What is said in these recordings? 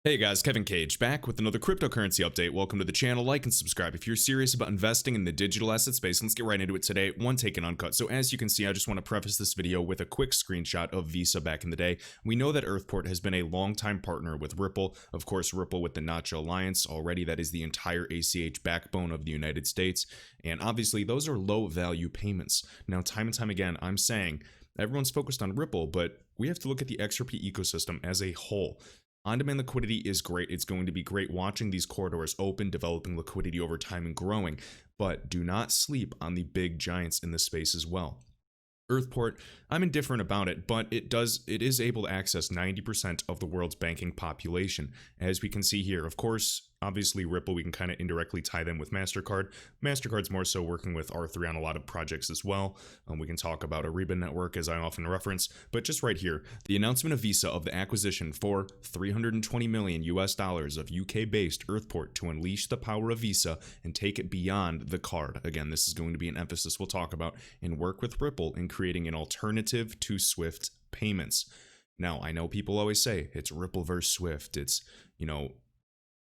Hey guys, Kevin Cage back with another cryptocurrency update. Welcome to the channel. Like and subscribe if you're serious about investing in the digital asset space. Let's get right into it today. One take and uncut. So as you can see, I just want to preface this video with a quick screenshot of Visa back in the day. We know that Earthport has been a longtime partner with Ripple. Of course, Ripple with the Nacho Alliance already. That is the entire ACH backbone of the United States. And obviously, those are low value payments. Now, time and time again, I'm saying everyone's focused on Ripple, but we have to look at the XRP ecosystem as a whole. On-demand liquidity is great. It's going to be great watching these corridors open, developing liquidity over time and growing, but do not sleep on the big giants in this space as well. Earthport, I'm indifferent about it, but it is able to access 90% of the world's banking population. As we can see here, of course, obviously Ripple, we can kind of indirectly tie them with MasterCard. MasterCard's more so working with R3 on a lot of projects as well. We can talk about Ariba network as I often reference, but just right here, the announcement of Visa of the acquisition for $320 million of UK-based Earthport to unleash the power of Visa and take it beyond the card. Again, this is going to be an emphasis we'll talk about, and work with Ripple in creating an alternative to Swift payments. Now, I know people always say it's Ripple versus Swift. It's,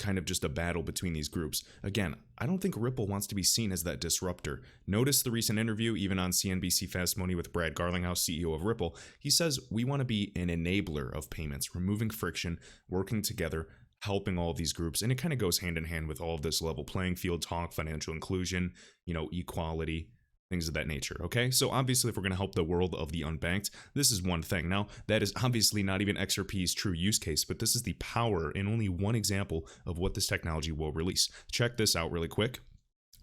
kind of just a battle between these groups. Again, I don't think Ripple wants to be seen as that disruptor. Notice the recent interview, even on CNBC Fast Money with Brad Garlinghouse, CEO of Ripple. He says, we want to be an enabler of payments, removing friction, working together, helping all of these groups. And it kind of goes hand in hand with all of this level playing field talk, financial inclusion, equality, things of that nature, okay? So obviously, if we're going to help the world of the unbanked, this is one thing. Now, that is obviously not even XRP's true use case, but this is the power and only one example of what this technology will release. Check this out really quick.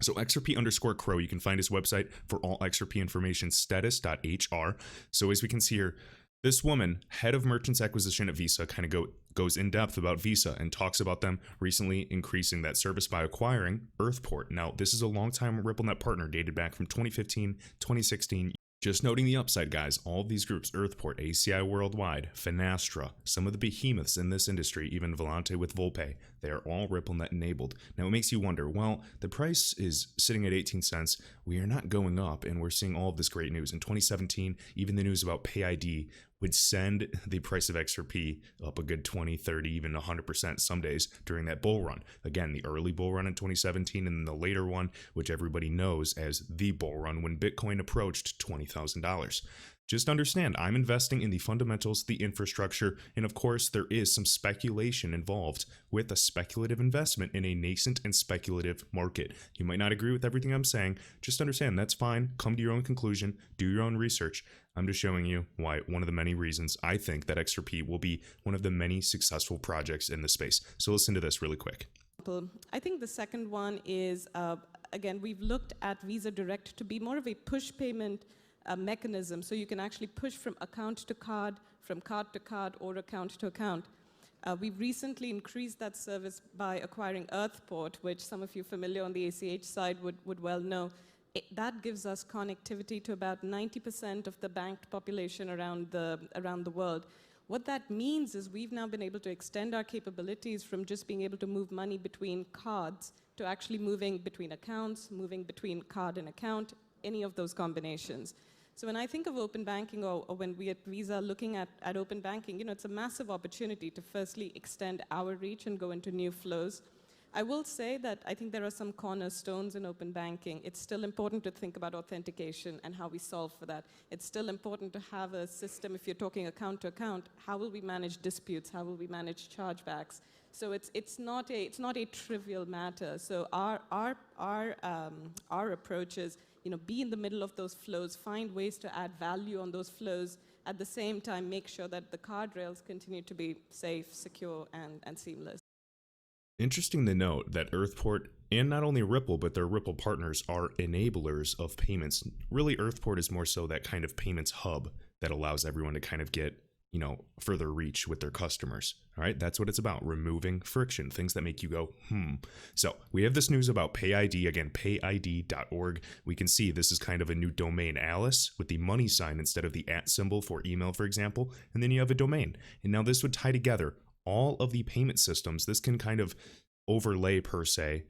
So XRP_Crow, you can find his website for all XRP information, status.hr. So as we can see here, this woman, head of merchants acquisition at Visa, kind of goes in depth about Visa and talks about them recently increasing that service by acquiring Earthport. Now, this is a long-time RippleNet partner dated back from 2015, 2016. Just noting the upside, guys, all of these groups, Earthport, ACI Worldwide, Finastra, some of the behemoths in this industry, even Volante with Volpe, they are all RippleNet enabled. Now, it makes you wonder, well, the price is sitting at 18 cents. We are not going up, and we're seeing all of this great news. In 2017, even the news about PayID would send the price of XRP up a good 20, 30, even 100% some days during that bull run. Again, the early bull run in 2017 and then the later one, which everybody knows as the bull run when Bitcoin approached $20,000. Just understand, I'm investing in the fundamentals, the infrastructure, and of course, there is some speculation involved with a speculative investment in a nascent and speculative market. You might not agree with everything I'm saying. Just understand, that's fine. Come to your own conclusion. Do your own research. I'm just showing you why one of the many reasons I think that XRP will be one of the many successful projects in the space. So listen to this really quick. I think the second one is, again, we've looked at Visa Direct to be more of a push payment mechanism, so you can actually push from account to card, from card to card, or account to account. We've recently increased that service by acquiring Earthport, which some of you familiar on the ACH side would well know. That gives us connectivity to about 90% of the banked population around the world. What that means is we've now been able to extend our capabilities from just being able to move money between cards to actually moving between accounts, moving between card and account, any of those combinations. So when I think of open banking, or when we at Visa are looking at open banking, it's a massive opportunity to firstly extend our reach and go into new flows. I will say that I think there are some cornerstones in open banking. It's still important to think about authentication and how we solve for that. It's still important to have a system, if you're talking account to account, how will we manage disputes? How will we manage chargebacks? So it's not a trivial matter. So our approach is, be in the middle of those flows, find ways to add value on those flows, at the same time make sure that the card rails continue to be safe, secure, and seamless. Interesting to note that Earthport and not only Ripple, but their Ripple partners are enablers of payments. Really, Earthport is more so that kind of payments hub that allows everyone to kind of get, further reach with their customers. All right, that's what it's about, removing friction, things that make you go, So we have this news about PayID, again, payid.org. We can see this is kind of a new domain, Alice, with the money sign instead of the @ symbol for email, for example. And then you have a domain. And now this would tie together all of the payment systems. This can kind of overlay, per se,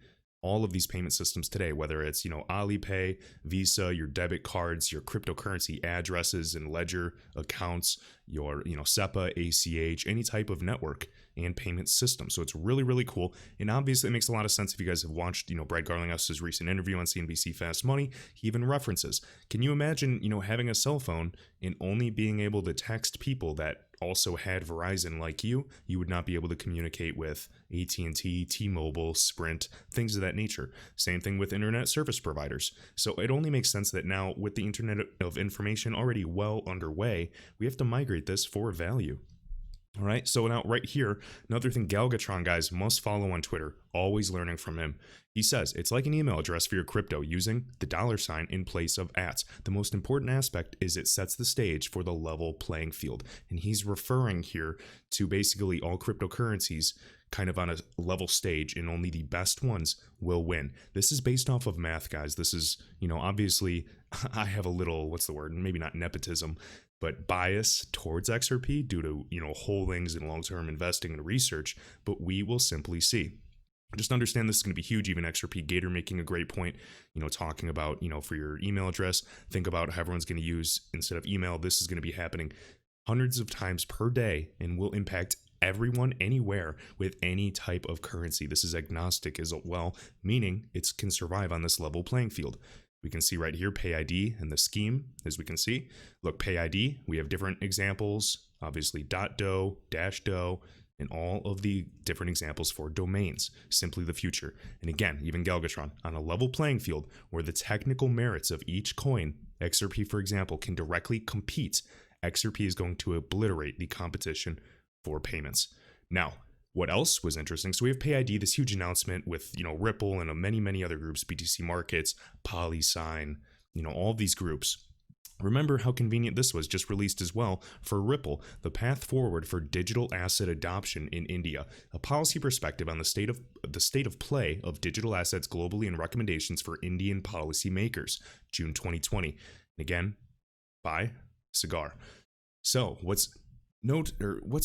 all of these payment systems today, whether it's, Alipay, Visa, your debit cards, your cryptocurrency addresses and ledger accounts, your, SEPA, ACH, any type of network. and payment system. So it's really, really cool. And obviously it makes a lot of sense if you guys have watched, Brad Garlinghouse's recent interview on CNBC Fast Money. He even references, can you imagine, having a cell phone and only being able to text people that also had Verizon like you would not be able to communicate with AT&T, T-Mobile, Sprint, things of that nature. Same thing with internet service providers. So it only makes sense that now with the Internet of Information already well underway, we have to migrate this for value. All right, so now right here, another thing Galgatron guys must follow on Twitter, always learning from him. He says, it's like an email address for your crypto using the $ in place of @. The most important aspect is it sets the stage for the level playing field. And he's referring here to basically all cryptocurrencies kind of on a level stage, and only the best ones will win. This is based off of math, guys. This is, obviously I have a little, what's the word? Maybe not nepotism, but bias towards XRP due to, holdings and long-term investing and research, but we will simply see. Just understand this is going to be huge. Even XRP Gator making a great point, talking about, for your email address, think about how everyone's going to use, instead of email, this is going to be happening hundreds of times per day and will impact everyone anywhere with any type of currency. This is agnostic as well, meaning it can survive on this level playing field. We can see right here, pay ID and the scheme, as we can see. Look, pay ID, we have different examples, obviously .do, -do, and all of the different examples for domains, simply the future. And again, even Galgatron, on a level playing field where the technical merits of each coin, XRP for example, can directly compete, XRP is going to obliterate the competition for payments. Now, what else was interesting? So we have PayID, this huge announcement with, Ripple and many other groups, BTC Markets, PolySign, all of these groups. Remember how convenient this was, just released as well for Ripple, the path forward for digital asset adoption in India, a policy perspective on the state of play of digital assets globally and recommendations for Indian policymakers, June 2020. And again, by Cigar. So what's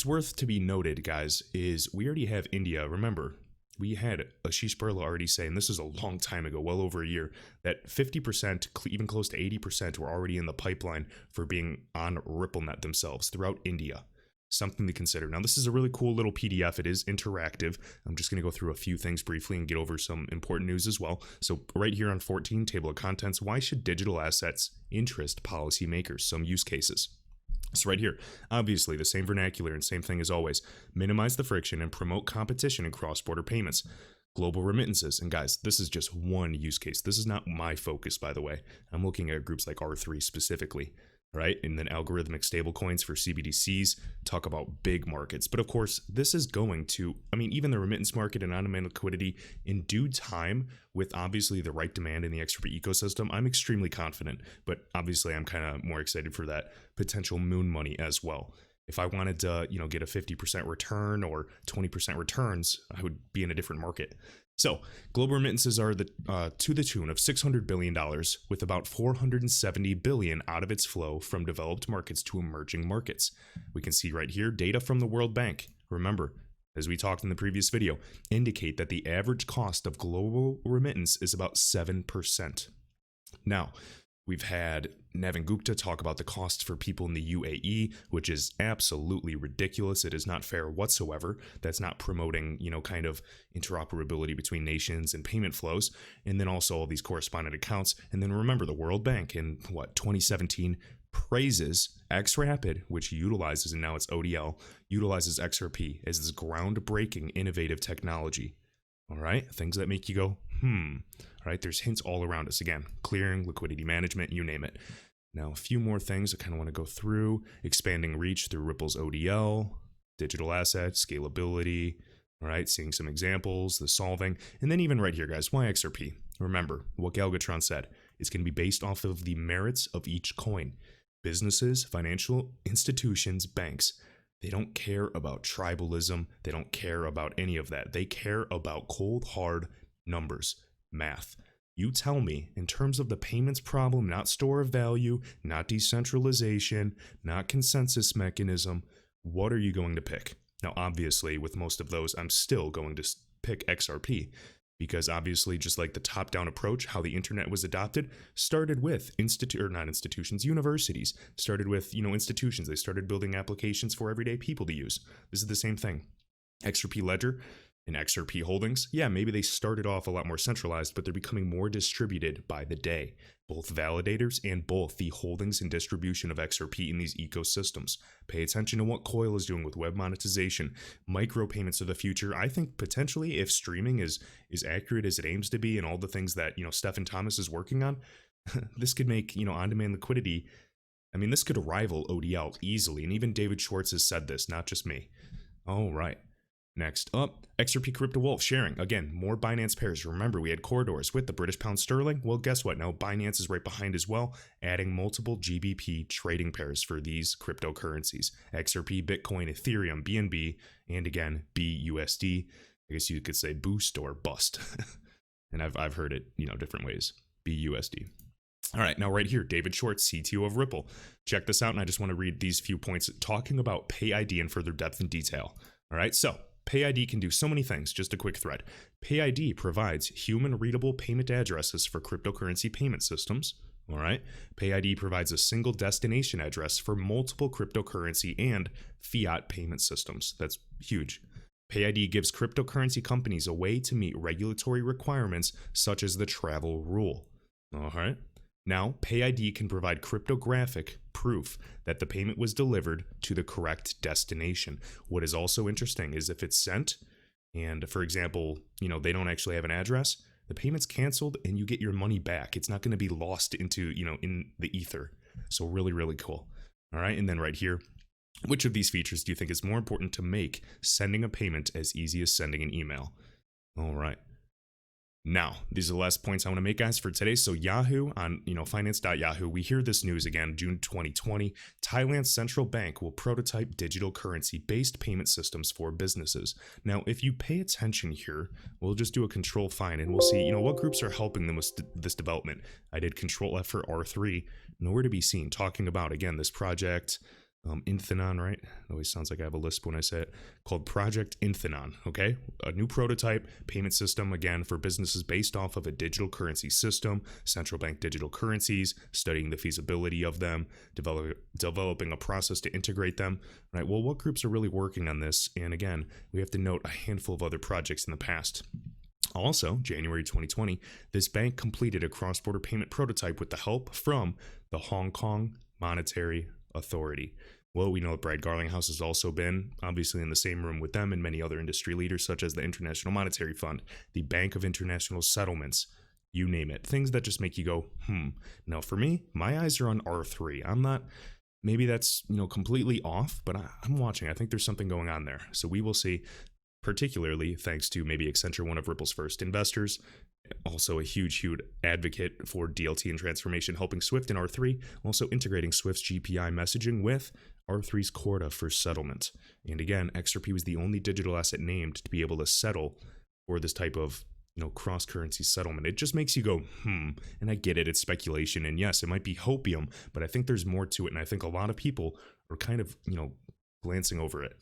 worth to be noted, guys, is we already have India. Remember, we had Ashish Birla already say, and this is a long time ago, well over a year, that 50%, even close to 80% were already in the pipeline for being on RippleNet themselves throughout India. Something to consider. Now, this is a really cool little PDF. It is interactive. I'm just going to go through a few things briefly and get over some important news as well. So right here on 14, table of contents, why should digital assets interest policymakers? Some use cases. So right here, obviously the same vernacular and same thing as always, minimize the friction and promote competition in cross-border payments. Global remittances. And guys, this is just one use case. This is not my focus, by the way. I'm looking at groups like R3 specifically, right? And then algorithmic stablecoins for CBDCs, talk about big markets. But of course, this is going to, even the remittance market and on-demand liquidity in due time with obviously the right demand in the XRP ecosystem, I'm extremely confident. But obviously, I'm kind of more excited for that potential moon money as well. If I wanted to, get a 50% return or 20% returns, I would be in a different market. So global remittances are to the tune of $600 billion, with about $470 billion out of its flow from developed markets to emerging markets. We can see right here data from the World Bank. Remember, as we talked in the previous video, indicate that the average cost of global remittance is about 7%. Now, we've had Navin Gupta talk about the costs for people in the UAE, which is absolutely ridiculous. It is not fair whatsoever. That's not promoting, kind of interoperability between nations and payment flows. And then also all these correspondent accounts. And then remember, the World Bank in 2017 praises XRapid, which utilizes, and now it's ODL, utilizes XRP as this groundbreaking innovative technology. All right, things that make you go, All right, there's hints all around us. Again, clearing, liquidity management, you name it. Now, a few more things I kind of want to go through. Expanding reach through Ripple's ODL, digital assets, scalability. All right, seeing some examples, the solving. And then even right here, guys, why XRP? Remember what Galgatron said. It's going to be based off of the merits of each coin. Businesses, financial institutions, banks, they don't care about tribalism. They don't care about any of that. They care about cold, hard numbers, math. You tell me, in terms of the payments problem, not store of value, not decentralization, not consensus mechanism, what are you going to pick? Now, obviously, with most of those, I'm still going to pick XRP. Because obviously, just like the top-down approach, how the internet was adopted, started with universities, started with, institutions. They started building applications for everyday people to use. This is the same thing. XRP Ledger and XRP Holdings, yeah, maybe they started off a lot more centralized, but they're becoming more distributed by the day. Both validators and both the holdings and distribution of XRP in these ecosystems. Pay attention to what Coil is doing with web monetization. Micropayments are the future. I think potentially if streaming is accurate as it aims to be and all the things that, Stephen Thomas is working on, this could make, on-demand liquidity. I mean, this could rival ODL easily. And even David Schwartz has said this, not just me. All right. Next up, XRP Crypto Wolf sharing. Again, more Binance pairs. Remember, we had corridors with the British pound sterling. Well, guess what? Now Binance is right behind as well, adding multiple GBP trading pairs for these cryptocurrencies. XRP, Bitcoin, Ethereum, BNB, and again, BUSD. I guess you could say boost or bust. And I've heard it, different ways. BUSD. All right, now right here, David Schwartz, CTO of Ripple. Check this out, and I just want to read these few points talking about PayID in further depth and detail. All right, so PayID can do so many things. Just a quick thread. PayID provides human-readable payment addresses for cryptocurrency payment systems. All right. PayID provides a single destination address for multiple cryptocurrency and fiat payment systems. That's huge. PayID gives cryptocurrency companies a way to meet regulatory requirements such as the travel rule. All right. Now, PayID can provide cryptographic proof that the payment was delivered to the correct destination. What is also interesting is if it's sent and, for example, they don't actually have an address, the payment's canceled and you get your money back. It's not going to be lost into, in the ether. So really, really cool. All right. And then right here, which of these features do you think is more important to make sending a payment as easy as sending an email? All right. Now, these are the last points I want to make, guys, for today. So Yahoo on, finance.yahoo, we hear this news again, June 2020. Thailand's central bank will prototype digital currency-based payment systems for businesses. Now, if you pay attention here, we'll just do a control find and we'll see, what groups are helping them with this development. I did control F for R3, nowhere to be seen, talking about, again, this project, Inthenon, right? It always sounds like I have a lisp when I say it, called Project Inthenon, okay? A new prototype payment system, again, for businesses based off of a digital currency system, central bank digital currencies, studying the feasibility of them, developing a process to integrate them, right? Well, what groups are really working on this? And again, we have to note a handful of other projects in the past. Also, January 2020, this bank completed a cross-border payment prototype with the help from the Hong Kong Monetary Authority. Well, we know that Brad Garlinghouse has also been obviously in the same room with them and many other industry leaders such as the International Monetary Fund, the Bank of International Settlements, you name it. Things that just make you go, Now for me, my eyes are on R3. I'm not, maybe that's, completely off, but I'm watching. I think there's something going on there. So we will see, particularly thanks to maybe Accenture, one of Ripple's first investors, also a huge advocate for DLT and transformation, helping Swift and R3, also integrating Swift's GPI messaging with R3's Corda for settlement. And again, XRP was the only digital asset named to be able to settle for this type of, cross-currency settlement. It just makes you go, and I get it, it's speculation, and yes, it might be hopium, but I think there's more to it, and I think a lot of people are kind of, glancing over it.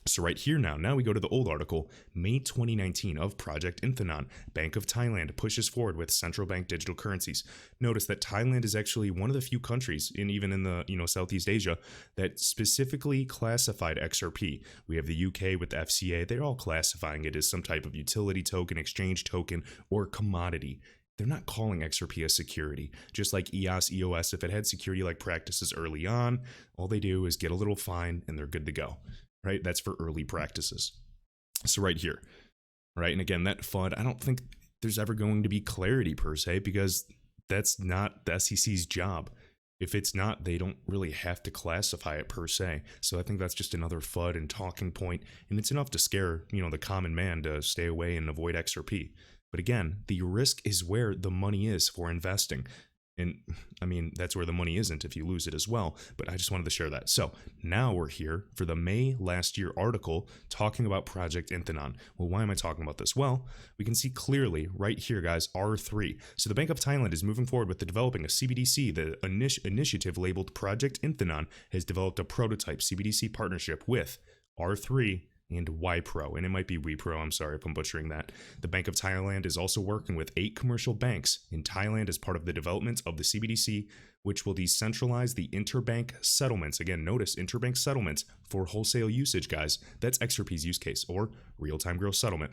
So right here now we go to the old article, May 2019 of Project Inthenon. Bank of Thailand pushes forward with central bank digital currencies. Notice that Thailand is actually one of the few countries, even in the Southeast Asia, that specifically classified XRP. We have the UK with the FCA. They're all classifying it as some type of utility token, exchange token, or commodity. They're not calling XRP a security. Just like EOS, if it had security-like practices early on, all they do is get a little fine and they're good to go. Right? That's for early practices. So right here, right? And again, that FUD, I don't think there's ever going to be clarity per se, because that's not the SEC's job. If it's not, they don't really have to classify it per se. So I think that's just another FUD and talking point, and it's enough to scare, the common man to stay away and avoid XRP. But again, the risk is where the money is for investing. And I mean, that's where the money isn't if you lose it as well. But I just wanted to share that. So now we're here for the May last year article talking about Project Inthenon. Well, why am I talking about this? Well, we can see clearly right here, guys, R3. So the Bank of Thailand is moving forward with developing a CBDC. The initiative labeled Project Inthenon has developed a prototype CBDC partnership with R3 and YPro, and it might be WePro, I'm sorry if I'm butchering that. The Bank of Thailand is also working with 8 commercial banks in Thailand as part of the development of the CBDC, which will decentralize the interbank settlements. Again, notice interbank settlements for wholesale usage, guys. That's XRP's use case, or real-time gross settlement.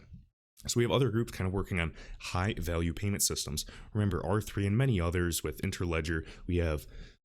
So we have other groups kind of working on high value payment systems. Remember R3 and many others with Interledger. We have,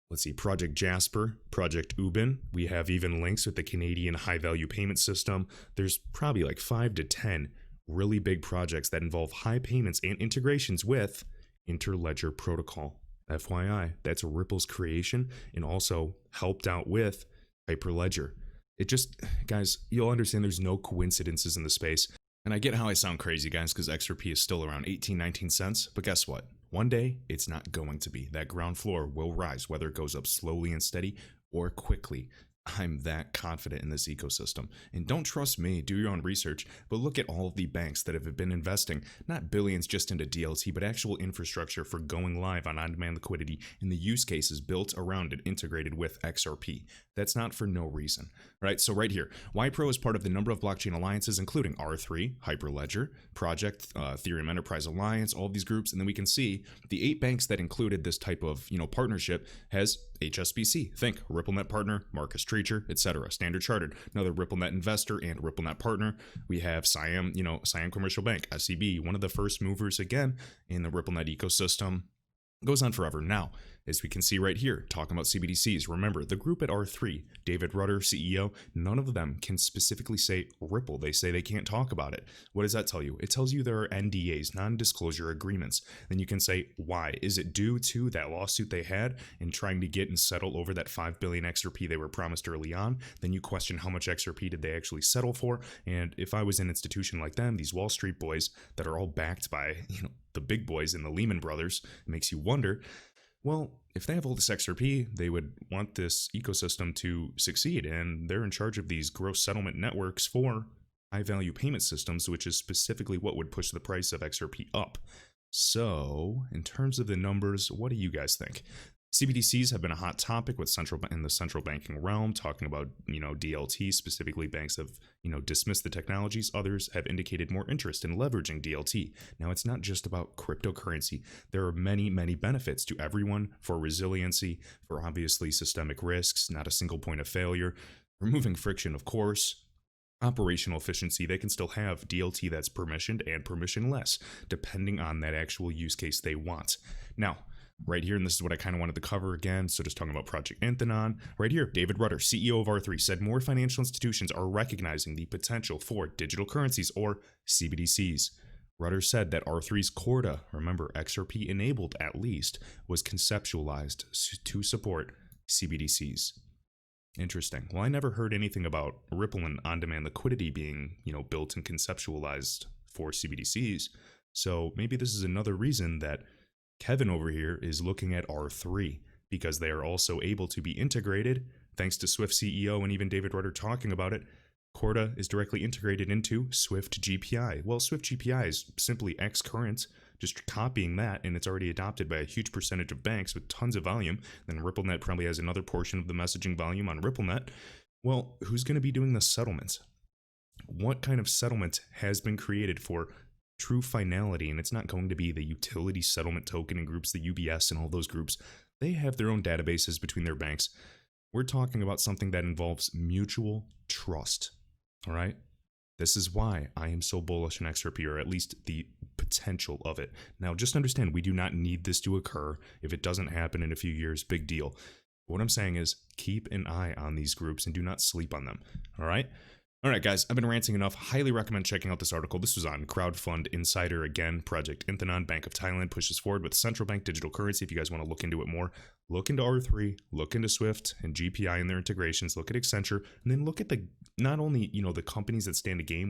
let's see, Project Jasper, Project Ubin. We have even links with the Canadian high value payment system. There's probably like 5 to 10 really big projects that involve high payments and integrations with Interledger protocol. FYI, that's Ripple's creation and also helped out with Hyperledger. It just, guys, you'll understand there's no coincidences in the space. And I get how I sound crazy, guys, because XRP is still around 18, 19 cents. But guess what? One day, it's not going to be. That ground floor will rise, whether it goes up slowly and steady or quickly. I'm that confident in this ecosystem. And don't trust me, do your own research, but look at all of the banks that have been investing, not billions just into DLT, but actual infrastructure for going live on-demand liquidity and the use cases built around it integrated with XRP. That's not for no reason, right? So right here, YPro is part of the number of blockchain alliances, including R3, Hyperledger, Project, Ethereum Enterprise Alliance, all of these groups. And then we can see the 8 banks that included this type of, partnership has HSBC, think RippleNet partner, Marcus Treacher, etc. Standard Chartered, another RippleNet investor and RippleNet partner. We have Siam, Siam Commercial Bank, SEB, one of the first movers again in the RippleNet ecosystem. Goes on forever. Now, as we can see right here, talking about CBDCs, remember the group at R3, David Rudder, CEO, none of them can specifically say Ripple. They say they can't talk about it. What does that tell you? It tells you there are NDAs, non-disclosure agreements. Then you can say, why? Is it due to that lawsuit they had in trying to get and settle over that 5 billion XRP they were promised early on? Then you question how much XRP did they actually settle for? And if I was an institution like them, these Wall Street boys that are all backed by, the big boys and the Lehman Brothers, it makes you wonder, well, if they have all this XRP, they would want this ecosystem to succeed, and they're in charge of these gross settlement networks for high-value payment systems, which is specifically what would push the price of XRP up. So, in terms of the numbers, what do you guys think? CBDCs have been a hot topic with in the central banking realm, talking about, DLT, specifically banks have, dismissed the technologies. Others have indicated more interest in leveraging DLT. Now, it's not just about cryptocurrency. There are many, many benefits to everyone for resiliency, for obviously systemic risks, not a single point of failure, removing friction, of course, operational efficiency. They can still have DLT that's permissioned and permissionless, depending on that actual use case they want. Now, right here, and this is what I kind of wanted to cover again, so just talking about Project Anthenon. Right here, David Rudder, CEO of R3, said more financial institutions are recognizing the potential for digital currencies, or CBDCs. Rudder said that R3's Corda, remember XRP enabled at least, was conceptualized to support CBDCs. Interesting. Well, I never heard anything about Ripple and on-demand liquidity being, built and conceptualized for CBDCs. So maybe this is another reason that Kevin over here is looking at R3, because they are also able to be integrated, thanks to Swift CEO and even David Rudder talking about it. Corda is directly integrated into Swift GPI. Well, Swift GPI is simply X current, just copying that, and it's already adopted by a huge percentage of banks with tons of volume. Then RippleNet probably has another portion of the messaging volume on RippleNet. Well, who's going to be doing the settlements? What kind of settlement has been created for true finality? And it's not going to be the utility settlement token and groups, the UBS and all those groups. They have their own databases between their banks. We're talking about something that involves mutual trust. All right? This is why I am so bullish on XRP, or at least the potential of it. Now, just understand, we do not need this to occur. If it doesn't happen in a few years, big deal. What I'm saying is keep an eye on these groups and do not sleep on them. All right? All right, guys, I've been ranting enough. Highly recommend checking out this article. This was on Crowdfund Insider. Again, Project Anthenon, Bank of Thailand pushes forward with central bank digital currency. If you guys want to look into it more, look into R3, look into Swift and GPI and their integrations, look at Accenture, and then look at the not only, the companies that stand to gain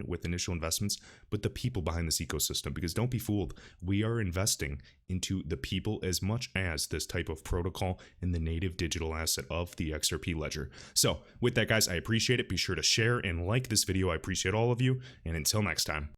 with initial investments, but the people behind this ecosystem. Because don't be fooled, we are investing into the people as much as this type of protocol and the native digital asset of the XRP ledger. So with that, guys, I appreciate it. Be sure to share and like this video. I appreciate all of you. And until next time.